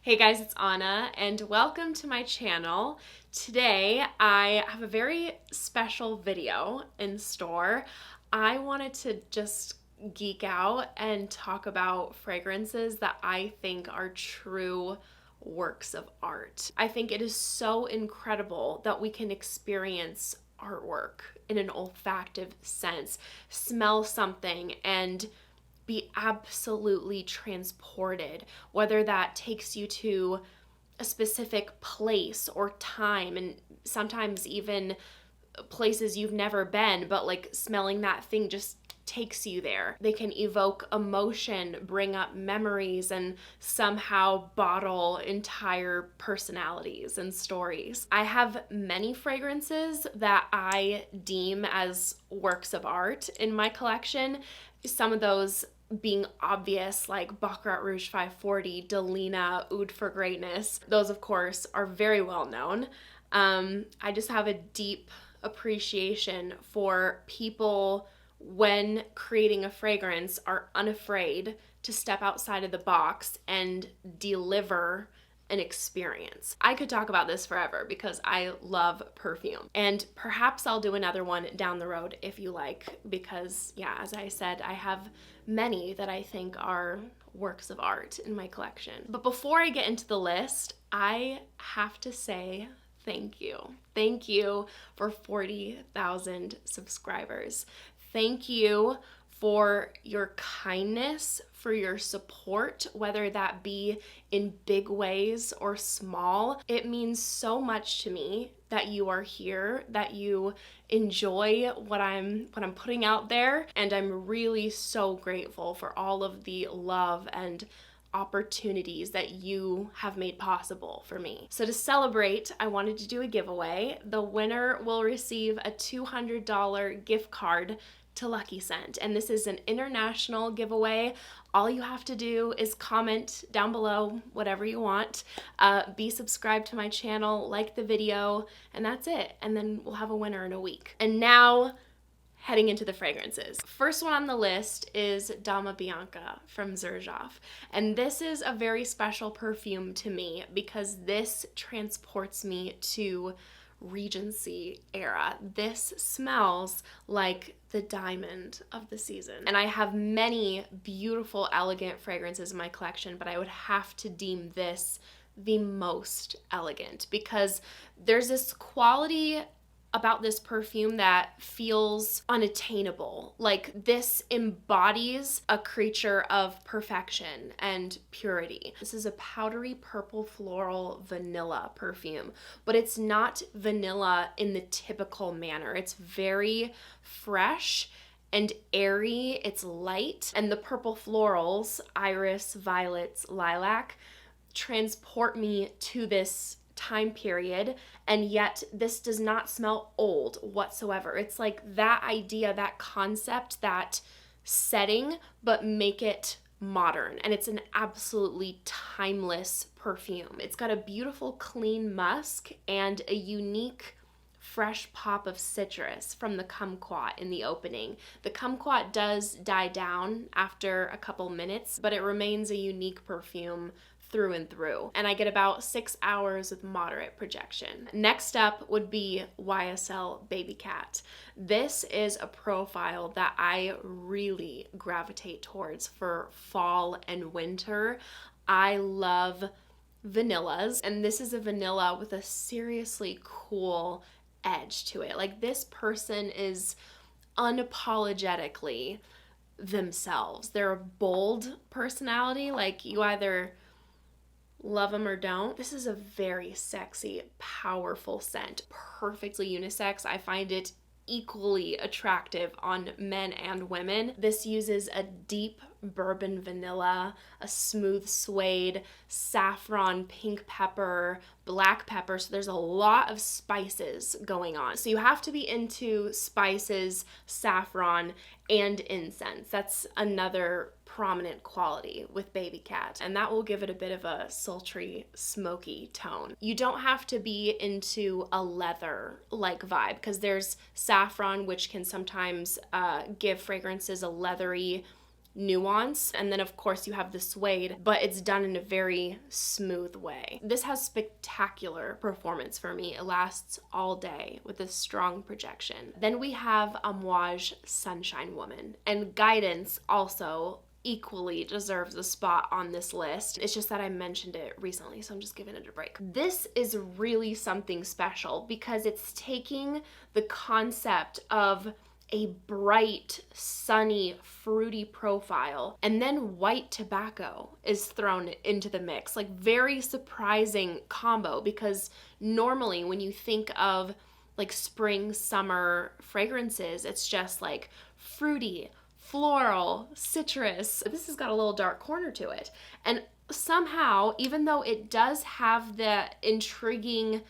Hey guys, it's Anna and welcome to my channel. Today I have a very special video in store. I wanted to just geek out and talk about fragrances that I think are true works of art. I think it is so incredible that we can experience artwork in an olfactive sense, smell something and be absolutely transported, whether that takes you to a specific place or time, and sometimes even places you've never been, but like smelling that thing just takes you there. They can evoke emotion, bring up memories, and somehow bottle entire personalities and stories. I have many fragrances that I deem as works of art in my collection. Some of those being obvious, like Baccarat Rouge 540, Delina, Oud for Greatness. Those, of course, are very well known. I just have a deep appreciation for people when creating a fragrance are unafraid to step outside of the box and deliver an experience. I could talk about this forever because I love perfume, and perhaps I'll do another one down the road if you like, because yeah, as I said, I have many that I think are works of art in my collection. But before I get into the list, I have to say thank you. Thank you for 40,000 subscribers. Thank you for your kindness, for your support, whether that be in big ways or small. It means so much to me that you are here, that you enjoy what I'm putting out there, and I'm really so grateful for all of the love and opportunities that you have made possible for me. So to celebrate, I wanted to do a giveaway. The winner will receive a $200 gift card to Lucky Scent, and this is an international giveaway. All you have to do is comment down below whatever you want, be subscribed to my channel, like the video, and that's it. And then we'll have a winner in a week. And now, heading into the fragrances. First one on the list is Dama Bianca from Xerjoff. And this is a very special perfume to me because this transports me to Regency era. This smells like the diamond of the season. And I have many beautiful, elegant fragrances in my collection, but I would have to deem this the most elegant because there's this quality about this perfume that feels unattainable. Like this embodies a creature of perfection and purity. This is a powdery purple floral vanilla perfume, but it's not vanilla in the typical manner. It's very fresh and airy, it's light, and the purple florals, iris, violets, lilac, transport me to this time period, and yet this does not smell old whatsoever. It's like that idea, that concept, that setting, but make it modern, and it's an absolutely timeless perfume. It's got a beautiful clean musk and a unique fresh pop of citrus from the kumquat in the opening. The kumquat does die down after a couple minutes, but it remains a unique perfume through and through. And I get about 6 hours with moderate projection. Next up would be YSL Babycat. This is a profile that I really gravitate towards for fall and winter. I love vanillas, and this is a vanilla with a seriously cool edge to it. Like this person is unapologetically themselves. They're a bold personality, like you either love them or don't. This is a very sexy, powerful scent, perfectly unisex. I find it equally attractive on men and women. This uses a deep bourbon vanilla, a smooth suede, saffron, pink pepper, black pepper. So there's a lot of spices going on. So you have to be into spices, saffron, and incense. That's another prominent quality with Babycat, and that will give it a bit of a sultry, smoky tone. You don't have to be into a leather-like vibe because there's saffron, which can sometimes give fragrances a leathery nuance. And then of course you have the suede, but it's done in a very smooth way. This has spectacular performance for me. It lasts all day with a strong projection. Then we have Amouage Sunshine Woman, and Guidance also equally deserves a spot on this list. It's just that I mentioned it recently, so I'm just giving it a break. This is really something special because it's taking the concept of a bright, sunny, fruity profile, and then white tobacco is thrown into the mix. Like, very surprising combo, because normally when you think of like spring, summer fragrances, it's just like fruity, floral, citrus. This has got a little dark corner to it. And somehow, even though it does have the intriguing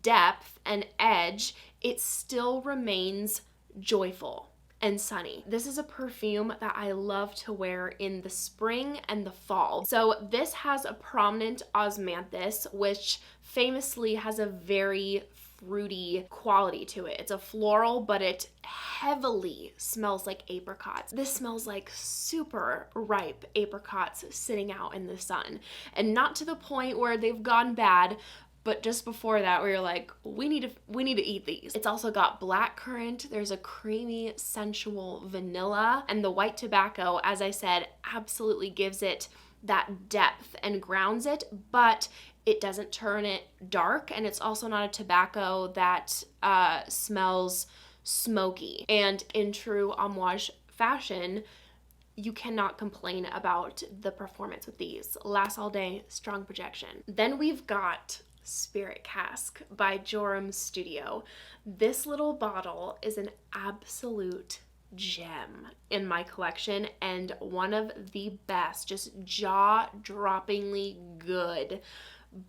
depth and edge, it still remains joyful and sunny. This is a perfume that I love to wear in the spring and the fall. So this has a prominent osmanthus, which famously has a very fruity quality to it. It's a floral, but it heavily smells like apricots. This smells like super ripe apricots sitting out in the sun, and not to the point where they've gone bad, but just before that, where you're like, we need to eat these. It's also got blackcurrant. There's a creamy, sensual vanilla, and the white tobacco, as I said, absolutely gives it that depth and grounds it, but it doesn't turn it dark, and it's also not a tobacco that smells smoky. And in true Amouage fashion, you cannot complain about the performance with these. Lasts all day, strong projection. Then we've got Spirit Cask by Joram Studio. This little bottle is an absolute gem in my collection, and one of the best, just jaw-droppingly good,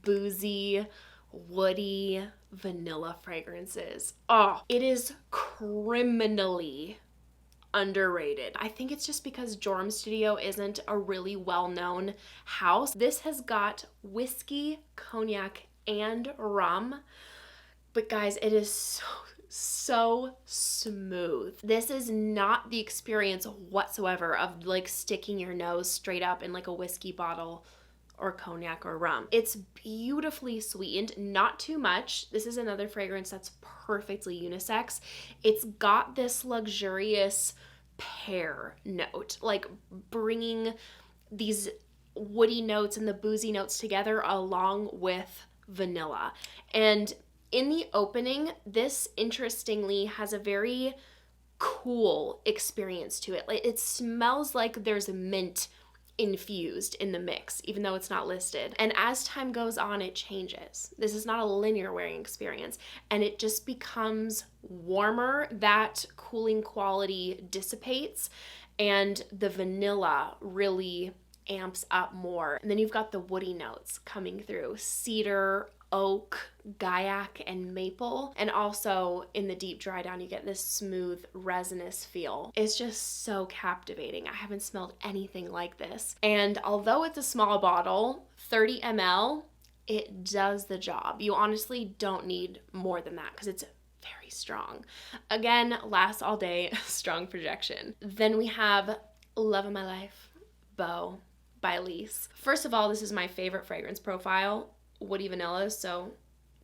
boozy, woody, vanilla fragrances. Oh, it is criminally underrated. I think it's just because Joram Studio isn't a really well-known house. This has got whiskey, cognac, and rum, but guys, it is so smooth. This is not the experience whatsoever of like sticking your nose straight up in like a whiskey bottle or cognac or rum. It's beautifully sweetened, not too much. This is another fragrance that's perfectly unisex. It's got this luxurious pear note, like bringing these woody notes and the boozy notes together along with vanilla. And in the opening, this interestingly has a very cool experience to it. Like, it smells like there's mint infused in the mix, even though it's not listed. And as time goes on, it changes. This is not a linear wearing experience, and it just becomes warmer. That cooling quality dissipates, and the vanilla really amps up more. And then you've got the woody notes coming through: cedar, oak, gaiac, and maple. And also in the deep dry down, you get this smooth resinous feel. It's just so captivating. I haven't smelled anything like this. And although it's a small bottle, 30 ml, it does the job. You honestly don't need more than that because it's very strong. Again, lasts all day, strong projection. Then we have Love of My Life, Bo by Liis. First of all, this is my favorite fragrance profile, woody vanilla, so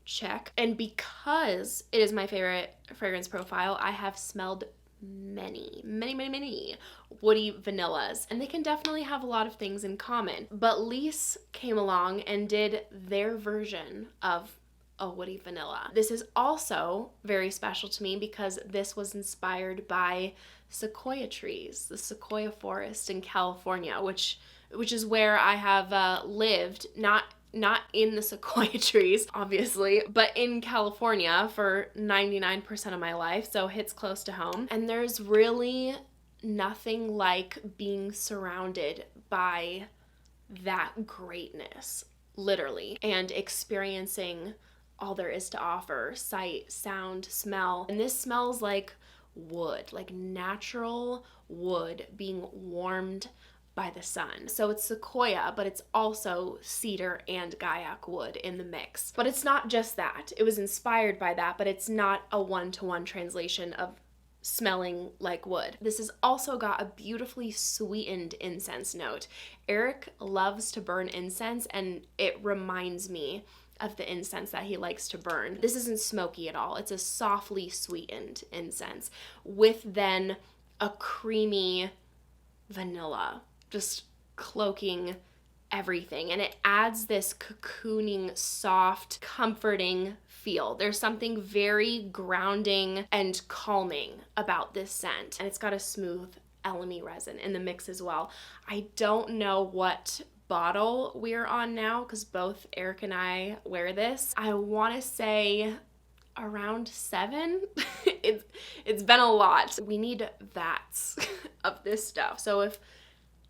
check. And because it is my favorite fragrance profile, I have smelled many woody vanillas, and they can definitely have a lot of things in common. But Liis came along and did their version of a woody vanilla. This is also very special to me because this was inspired by sequoia trees, the sequoia forest in California, which is where I have lived, not in the sequoia trees, obviously, but in California for 99% of my life, so hits close to home. And there's really nothing like being surrounded by that greatness, literally, and experiencing all there is to offer: sight, sound, smell. And this smells like wood, like natural wood being warmed by the sun. So it's sequoia, but it's also cedar and gaiac wood in the mix. But it's not just that. It was inspired by that, but it's not a one-to-one translation of smelling like wood. This has also got a beautifully sweetened incense note. Eric loves to burn incense, and it reminds me of the incense that he likes to burn. This isn't smoky at all. It's a softly sweetened incense with then a creamy vanilla just cloaking everything, and it adds this cocooning, soft, comforting feel. There's something very grounding and calming about this scent, and it's got a smooth elemi resin in the mix as well. I don't know what bottle we're on now because both Eric and I wear this. I want to say around 7. It's been a lot. We need vats of this stuff. So if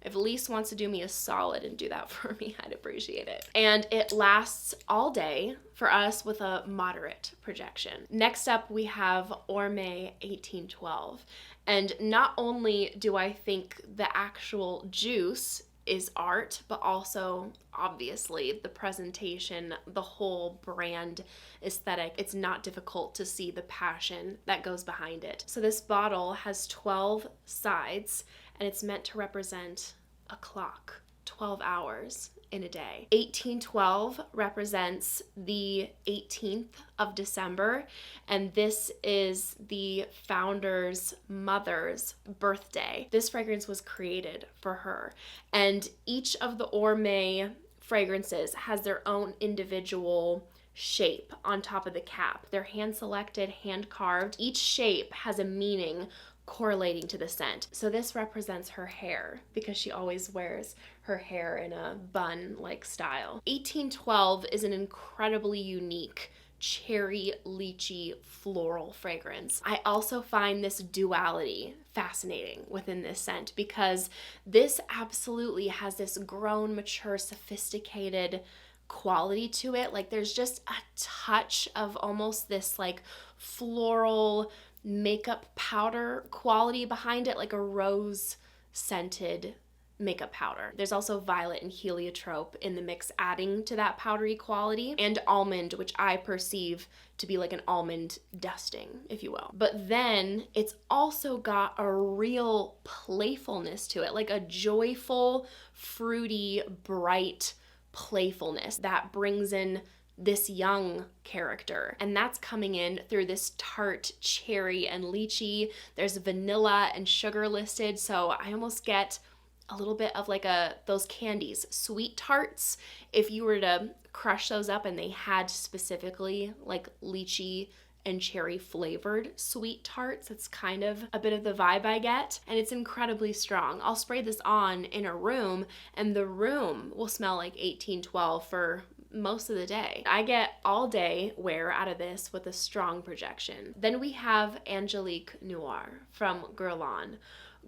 Liis wants to do me a solid and do that for me, I'd appreciate it. And it lasts all day for us with a moderate projection. Next up, we have Ormaie 1812. And not only do I think the actual juice is art, but also obviously the presentation, the whole brand aesthetic. It's not difficult to see the passion that goes behind it. So this bottle has 12 sides, and it's meant to represent a clock, 12 hours in a day. 1812 represents the 18th of December, and this is the founder's mother's birthday. This fragrance was created for her, and each of the Ormaie fragrances has their own individual shape on top of the cap. They're hand-selected, hand-carved. Each shape has a meaning correlating to the scent. So this represents her hair because she always wears her hair in a bun-like style. 1812 is an incredibly unique cherry, lychee, floral fragrance. I also find this duality fascinating within this scent because this absolutely has this grown, mature, sophisticated quality to it. Like there's just a touch of almost this like floral makeup powder quality behind it, like a rose scented makeup powder. There's also violet and heliotrope in the mix, adding to that powdery quality, and almond, which I perceive to be like an almond dusting, if you will. But then it's also got a real playfulness to it, like a joyful, fruity, bright playfulness that brings in this young character, and that's coming in through this tart cherry and lychee. There's vanilla and sugar listed, so I almost get a little bit of like those candies, sweet tarts. If you were to crush those up and they had specifically like lychee and cherry flavored sweet tarts, it's kind of a bit of the vibe I get, and it's incredibly strong. I'll spray this on in a room and the room will smell like 1812 for most of the day. I get all day wear out of this with a strong projection. Then we have Angélique Noire from Guerlain.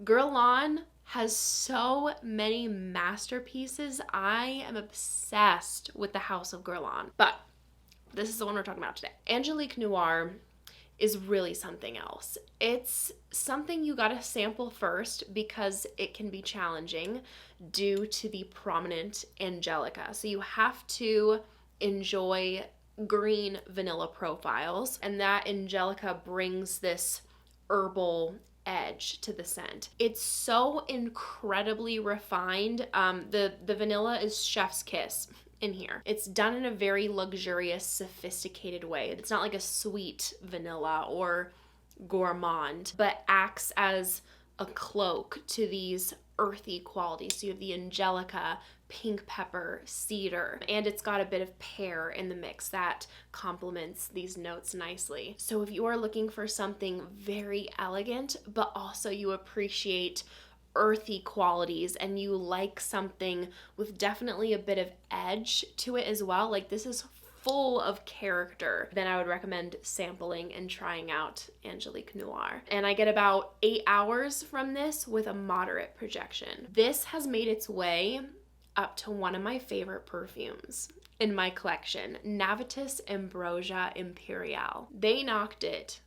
Guerlain has so many masterpieces. I am obsessed with the House of Guerlain, but this is the one we're talking about today. Angélique Noire is really something else. It's something you gotta sample first because it can be challenging due to the prominent Angelica. So you have to enjoy green vanilla profiles, and that Angelica brings this herbal edge to the scent. It's so incredibly refined. The vanilla is chef's kiss in here. It's done in a very luxurious, sophisticated way. It's not like a sweet vanilla or gourmand, but acts as a cloak to these earthy qualities. So you have the Angelica, pink pepper, cedar, and it's got a bit of pear in the mix that complements these notes nicely. So if you are looking for something very elegant, but also you appreciate earthy qualities and you like something with definitely a bit of edge to it as well, like this is full of character, then I would recommend sampling and trying out Angélique Noire. And I get about 8 hours from this with a moderate projection. This has made its way up to one of my favorite perfumes in my collection, Navitus Ambrosia Imperial. They knocked it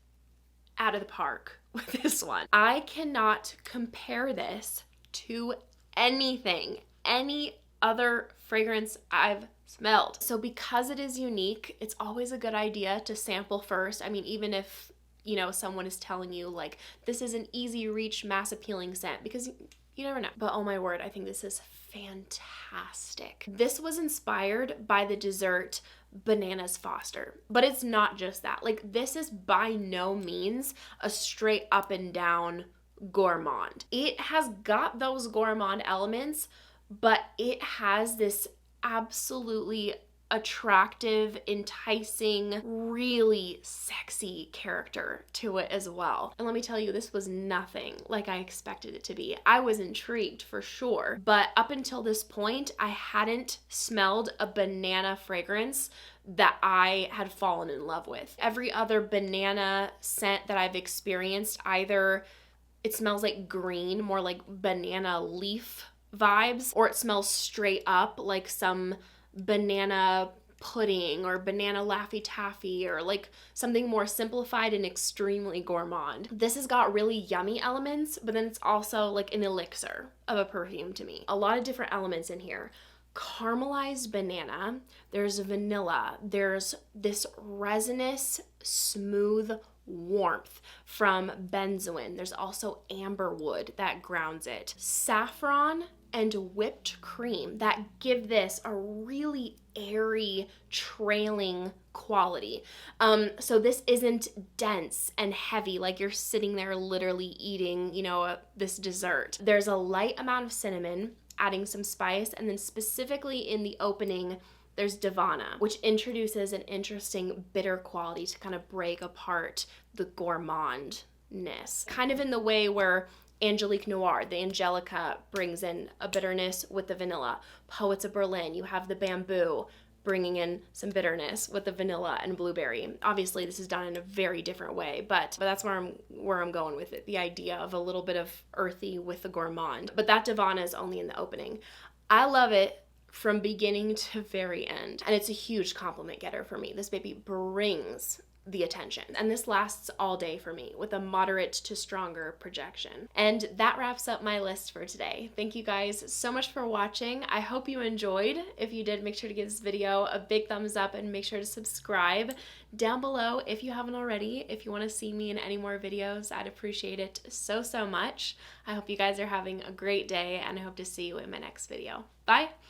out of the park with this one. I cannot compare this to anything, any other fragrance I've smelled. So because it is unique, it's always a good idea to sample first. I mean, even if you know, someone is telling you like, this is an easy reach, mass appealing scent, because you never know. But oh my word, I think this is fantastic. This was inspired by the dessert Bananas Foster, but it's not just that. Like, this is by no means a straight up and down gourmand. It has got those gourmand elements, but it has this absolutely attractive, enticing, really sexy character to it as well. And let me tell you, this was nothing like I expected it to be. I was intrigued for sure, but up until this point, I hadn't smelled a banana fragrance that I had fallen in love with. Every other banana scent that I've experienced, either it smells like green, more like banana leaf vibes, or it smells straight up like some banana pudding or banana Laffy Taffy, or like something more simplified and extremely gourmand. This has got really yummy elements, but then it's also like an elixir of a perfume to me. A lot of different elements in here. Caramelized banana, there's vanilla, there's this resinous, smooth warmth from benzoin. There's also amberwood that grounds it. Saffron and whipped cream that give this a really airy, trailing quality. So this isn't dense and heavy like you're sitting there literally eating, you know, this dessert. There's a light amount of cinnamon, adding some spice, and then specifically in the opening, there's Davana, which introduces an interesting bitter quality to kind of break apart the gourmandness. Kind of in the way where Angélique Noire, the Angelica, brings in a bitterness with the vanilla. Poets of Berlin, you have the bamboo bringing in some bitterness with the vanilla and blueberry. Obviously, this is done in a very different way, but that's where I'm going with it. The idea of a little bit of earthy with the gourmand. But that Davana is only in the opening. I love it from beginning to very end, and it's a huge compliment getter for me. This baby brings the attention, and this lasts all day for me with a moderate to stronger projection. And that wraps up my list for today. Thank you guys so much for watching. I hope you enjoyed. If you did, make sure to give this video a big thumbs up and make sure to subscribe down below if you haven't already. If you want to see me in any more videos, I'd appreciate it so much. I hope you guys are having a great day, and I hope to see you in my next video. Bye!